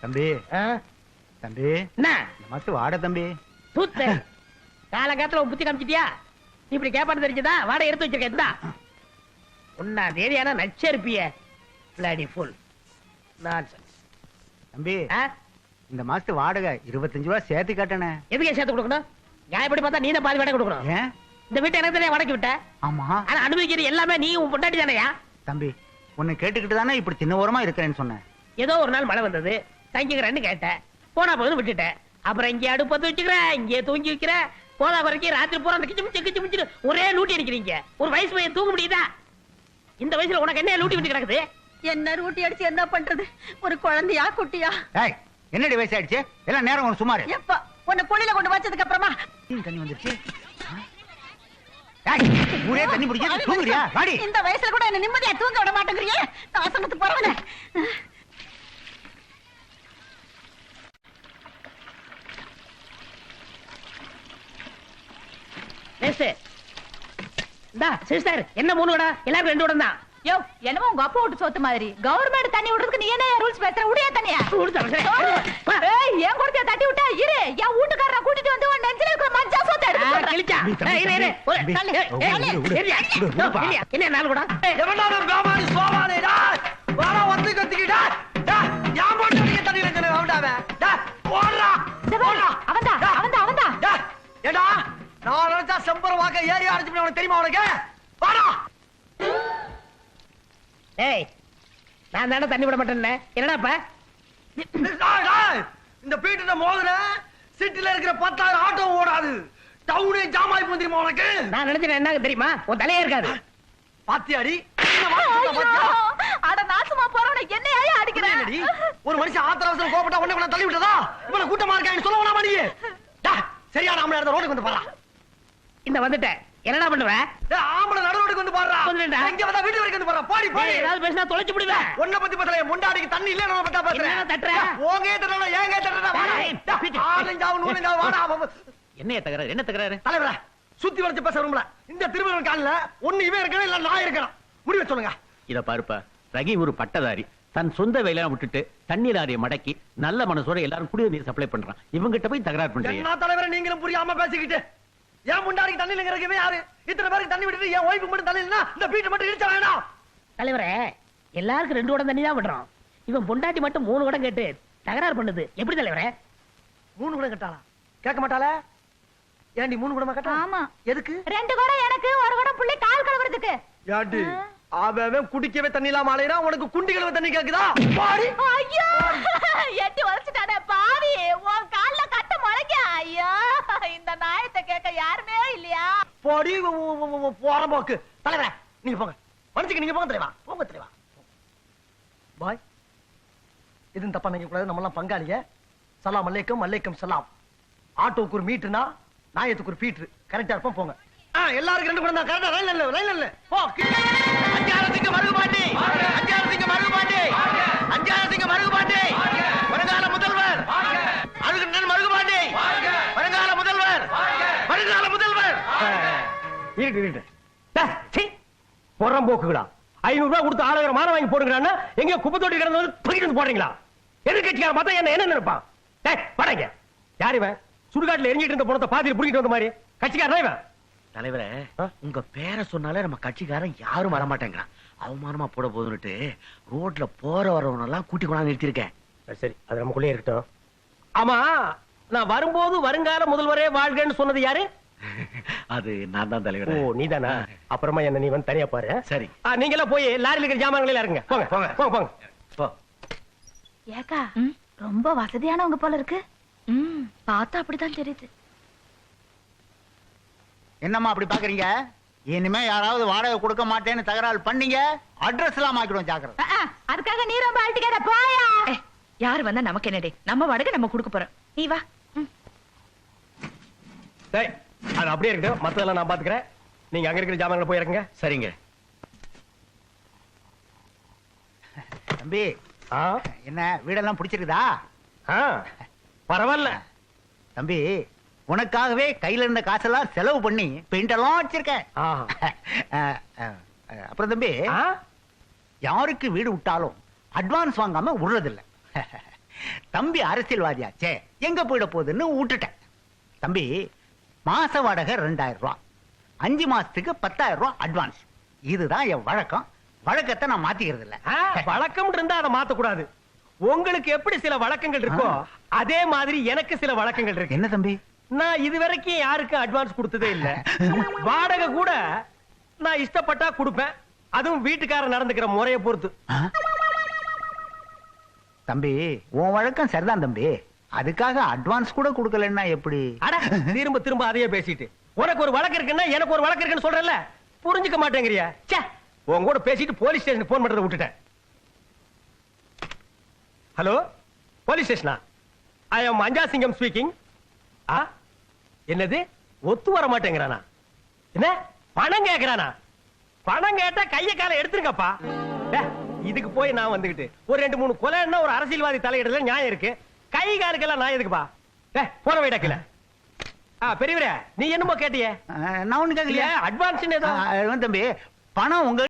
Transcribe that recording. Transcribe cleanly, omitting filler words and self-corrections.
தம்பி தம்பி என்ன மஸ்து வாட தம்பி தூத்து காலகாலத்துல புத்தி காமிச்சிட்டியா இப்படி கேப்பாடு தெரிஞ்சதா வாடகை எடுத்து வச்சிருக்கேன் உன்னா தேதியான நச்சரிப்பிய பிளாடி ஃபுல் நான்சென்ஸ் தம்பி இந்த மாசத்து வாடகை 25 ரூபாய் சேர்த்து கட்டணே. எதுக்கே சேர்த்து கொடுக்கணும்? நியாயப்படி பார்த்தா நீ தான் பாதி வாடகை கொடுக்கணும். ஏன் இந்த வீட்டை எனக்கு தானே வாடகை விட்ட? ஆமா. ஆனா அனுபவிக்கிறது எல்லாமே நீ உன் பொண்டாட்டி தானேயா? தம்பி உன்னை கேட்டுக்கிட்டு தானே இப்படி சின்ன ஓரமா இருக்கிறேன்னு சொன்னேன். ஏதோ ஒரு நாள் மழை வந்தது தங்கிக்கிறேன்னு கேட்டேன், போனா போதுன்னு விட்டுட்டேன். அப்புறம் இங்கே அடுப்பத்து வச்சுக்கிறேன், இங்கே தூங்கி வைக்கிறேன், போதா குறைக்கி ராத்திரி பூரா அந்த கிச்சு மிச்சு ஒரே லூட்டி அடிக்கிறீங்க. ஒரு வயசு பையன் தூங்க முடியுதா? இந்த வயசுல உனக்கு என்ன லூட்டி விட்டு கிடக்குது? என்ன ரூட்டி அடிச்சு என்ன பண்றது? ஒரு குழந்தையா குட்டியா? என்னடி வயசு ஆயிடுச்சு? எல்லாம் நேரம் ஒன்று சுமாரு. எப்ப உன்னை குழியில கொண்டு வச்சதுக்கு அப்புறமா தண்ணி வந்துருச்சு. ஊரே தண்ணி பிடிக்க தூங்குறியா? வாடி. இந்த வயசுல கூட என்ன நிம்மதியா தூங்க விட மாட்டேங்கிறியே நாசனத்து போறவனே. சிஸ்டர் என்ன 3 வடை? எல்லாரும் 2 வடை தான். யோ என்னமோ உங்க அப்பா விட்டு சொத்து மாதிரி கவர்மெண்ட் தண்ணி விடுறதுக்கு நீ என்ன ரூல்ஸ் பேசுற? உடையா தண்ணியா? ஏய் ஏன் கொடுத்தியா தட்டி விட்டா? இரு என் வீட்டுக்காரரை கூட்டிட்டு வந்து உன் நெஞ்சில இருக்கிற மஞ்சா சொத்தை எடுத்து போடுறேன். கிழிச்சா என்ன நாள் கூட எவனாலும் காமாடி சோவானேடா வாடா வந்து கத்திக்கிடா யாம் போட்டு அடிக்க தண்ணில கன வண்டாவே டா போறா போறா அவன்டா டா ஏடா நான் நினைச்சா செம்பர் வாக்க ஏறி அடிச்சு உனக்கு தெரியுமா உனக்கு? வாடா. ஏய் நான் தானே தண்ணி விட மாட்டேன்னு என்னடாப்பா? இந்த பீட்டுல மோதுற சிட்டில இருக்கிற 10,000 ஆட்டோ ஓடாது. டவுனே ஜாம் ஆகி போந்திருமா உனக்கு? நான் நினைச்சேன் என்ன தெரியுமா, உன் தலையே இருக்காது. பாத்தியாடி அட நாசமா போறவன என்னையா அடிக்கிறேன்? ஒரு மனுஷன் ஆத்திர அவசரம் கோபப்பட்டா உன்னை கொண்டு தள்ளி விட்டதா? இவன கூட்டமா இருக்கான்னு சொல்ல வேணாமா நீ? சரியா நாம இடத்துல ரோடுக்கு வந்து பாறா. இந்த வந்துட்டேன் என்னடா பண்ணுவ? ஆம்பளை நடு ரோடுக்கு வந்து பாறா. இங்க வந்தா வீட்டு வரைக்கும் வந்து பாறா. பாடி பாடி. ஏதாவது பேசினா தொலைச்சு விடுவேன். உன்னை பத்தி பத்தல முண்டாடிக்கு தண்ணி இல்ல நான் பத்தா பேசுறேன். என்ன தட்டற? ஓங்கே தட்டற ஏங்க தட்டற வாடா. ஆலஞ்சாவு நூலஞ்சாவு வாடா. என்ன தகராறு? என்ன தகராறு? தலைவரே சுத்தி வளைச்சு பேச விரும்பல. இந்த திருமணம் கால்ல ஒண்ணு இவன் இருக்கணும் இல்ல நான் இருக்கணும். முடிவு சொல்லுங்க. இத பாருப்பா, ரகி ஒரு பட்டதாரி. தன் சொந்த வேலையை விட்டுட்டு தண்ணீர் லாரியை மடக்கி நல்ல மனசோட எல்லாரும் குடிநீர் நீர் சப்ளை பண்றான். இவங்கிட்ட போய் தகராறு பண்றீங்க. என்ன தலைவரே நீங்களும் புரியாம பேசிக்கிட்டு ஏன் முண்டாடிக்கு தண்ணி இல்லங்கிறவே யாரு? இத்தனை பேருக்கு தண்ணி விட்டுட்டு என் ஒய்ஃபுக்கு மட்டும் தண்ணி இல்லைன்னா இந்த பீட்டு மட்டும் இடிச்ச வேணாம். தலைவரே எல்லாருக்கும் 2 குடம் தண்ணி தான் விடுறோம். இவன் பொண்டாட்டி மட்டும் 3 குடம் கேட்டு தகராறு பண்ணுது. எப்படி தலைவரே? 3 குடம் கேட்டாளா? கேட்க மாட்டாளா? ஏண்டி 3 குடமா கேட்டா? ஆமா. எதுக்கு? 2 குடம் எனக்கு, 1 குடம் புள்ளை கால் கழுவுறதுக்கு. ஏண்டி அவன் குடிக்கவே தண்ணி இல்லாம அலையறா, உனக்கு குண்டி கழுவ தண்ணி கேக்குதா? பாடி. ஐயோ எட்டி வளைச்சிட்டானே பாவி. உன் கால்ல கட்ட முளைக்க. ஐயோ இந்த நாயத்தை கேட்க யாருமே இல்லையா? பாடி போற போக்கு. தலைவரே நீங்க போங்க. மனுஷங்க நீங்க போங்க தலைவா. போங்க தலைவா. பாய். இது தப்பா நினைக்க கூடாது. நம்ம எல்லாம் பங்காளிங்க. சலாம் அலைக்கும் அலைக்கும் சலாம். ஆட்டோக்கு ஒரு மீட்டர்னா நாயத்துக்கு ஒரு பீட்டர். கரெக்டா இருப்போம். போங்க. எல்லாருக்கும் 2 குடம் தான். கரெக்டா லைன் இல்ல. போ. அஞ்சாரத்துக்கு மருகுபாண்டி. அஞ்சாரத்துக்கு மருகுபாண்டி. அஞ்சாரத்துக்கு மருகுபாண்டி. வருங்கால முதல்வர். அருகண்ணன் மருகுபாண்டி. வருங்கால முதல்வர். வருங்கால முதல்வர். இருக்கு. போறோம் போக்குங்களா? 500 ரூபாய் கொடுத்து ஆளுகிற மானம் வாங்கி போடுங்கிறான்னா எங்க குப்பை தொட்டி கிடந்து தூக்கிட்டு போடுறீங்களா? எதிர்கட்சிக்கார பார்த்தா என்ன நினைப்பான்? படங்க யார் இவன்? சுடுகாட்டுல எரிஞ்சிட்டு இருந்த பணத்தை பாதியில் புடிக்கிட்டு வந்த மாதிரி கட்சிக்காரன் இவன். தலைவரே உங்க பேரை சொன்னாலே நம்ம கட்சிக்காரன் யாரும் வரமாட்டேங்கிறான். அவமானமா போட போதுன்னுட்டு ரோட்ல போற வரவனெல்லாம் கூட்டி கொண்டாந்து நிறுத்திருக்கேன். சரி அது நமக்குள்ளே இருக்கட்டும். ஆமா நான் வரும்போது வருங்கால முதல்வரே வாழ்கன்னு சொன்னது யாரு? அது நான் தான் தலைவர். ஓ நீதானா? அப்புறமா என்ன நீ வந்து தனியா பாரு. சரி நீங்க எல்லாம் போய் லாரில இருக்கிற ஜாமான்களை இறங்குங்க. போங்க போங்க போங்க போங்க போ. ஏக்கா ரொம்ப வசதியானவங்க போல இருக்கு. பார்த்தா அப்படிதான் தெரியுது. என்னம்மா அப்படி பாக்குறீங்க? இனிமே யாராவது வாடகை கொடுக்க மாட்டேன்னு தகராறு பண்ணீங்க அட்ரஸ் எல்லாம் மாக்கிடுவோம். ஜாக்கிரதை. அதுக்காக நீ ரொம்ப அழட்டிக்காத போயா. யார் வந்தா நமக்கு என்னடே? நம்ம வாடகை நம்ம கொடுக்க போறோம். நீ வா. டேய் அது அப்படியே இருக்கட்டும். மத்ததெல்லாம் நான் பாத்துக்கிறேன். நீங்க அங்க இருக்கிற ஜாமான்களை போய் இறங்குங்க. சரிங்க. தம்பி என்ன வீடெல்லாம் பிடிச்சிருக்குதா? பரவாயில்ல தம்பி. உனக்காகவே கையில இருந்த காசெல்லாம் செலவு பண்ணி பெயிண்ட் எல்லாம் வச்சிருக்கேன். அப்புறம் தம்பி யாருக்கு வீடு விட்டாலும் அட்வான்ஸ் வாங்காம விடுறதில்ல. தம்பி அரசியல்வாதியாச்சே எங்க போயிட போகுதுன்னு விட்டுட்டேன். தம்பி மாச வாடகை 2000 ரூபாய், 5 மாசத்துக்கு 10,000 ரூபாய் அட்வான்ஸ். இதுதான் என் வழக்கம். வழக்கத்தை நான் மாத்திக்கிறது இல்ல. வழக்கம் இருந்தா அதை மாத்த கூடாது. உங்களுக்கு எப்படி சில வழக்கங்கள் இருக்கோ அதே மாதிரி எனக்கு சில வழக்கங்கள் இருக்கு. என்ன தம்பி? நான் இதுவரைக்கும் யாருக்கும் அட்வான்ஸ் கொடுத்ததே இல்ல. வாடகை கூட நான் இஷ்டப்பட்டா கொடுப்பேன், அதுவும் வீட்டுக்காரர் நடந்துக்கிற முறையை பொறுத்து. தம்பி உன் வழக்கம் சரிதான் தம்பி, அதுக்காக அட்வான்ஸ் கூட கொடுக்கலன்னா எப்படி? அட திரும்ப திரும்ப அதையே பேசிட்டு உனக்கு ஒரு வழக்கு இருக்குன்னா எனக்கு ஒரு வழக்கு இருக்குன்னு சொல்றல, புரிஞ்சுக்க மாட்டேங்கிறியா? ச்சே, உன் கூட பேசிட்டு போலீஸ் ஸ்டேஷன் போன் பண்றதை விட்டுட்டேன். ஹலோ, போலீஸ் ஸ்டேஷனா? I am Anjasingam speaking. என்னது ஒத்து வர மாட்டேங்கிறானா? என்ன பணம் கேக்குறானா? பணம் கேட்டா கைய கால எடுத்துருங்கப்பா. இதுக்கு போய் நான் வந்துகிட்டு ஒரு 2-3 கொலைன்னா ஒரு அரசியல்வாதி தலையிடல நியாயம் இருக்கு, கை காலுக்கெல்லாம் நான் எதுக்குப்பா? போன வைடக்கல. பெரியவரே, நீ என்னமோ கேட்டியே? நான் ஒண்ணு கேட்கலையா? அட்வான்ஸ் ஏதோ தம்பி பணம் உங்க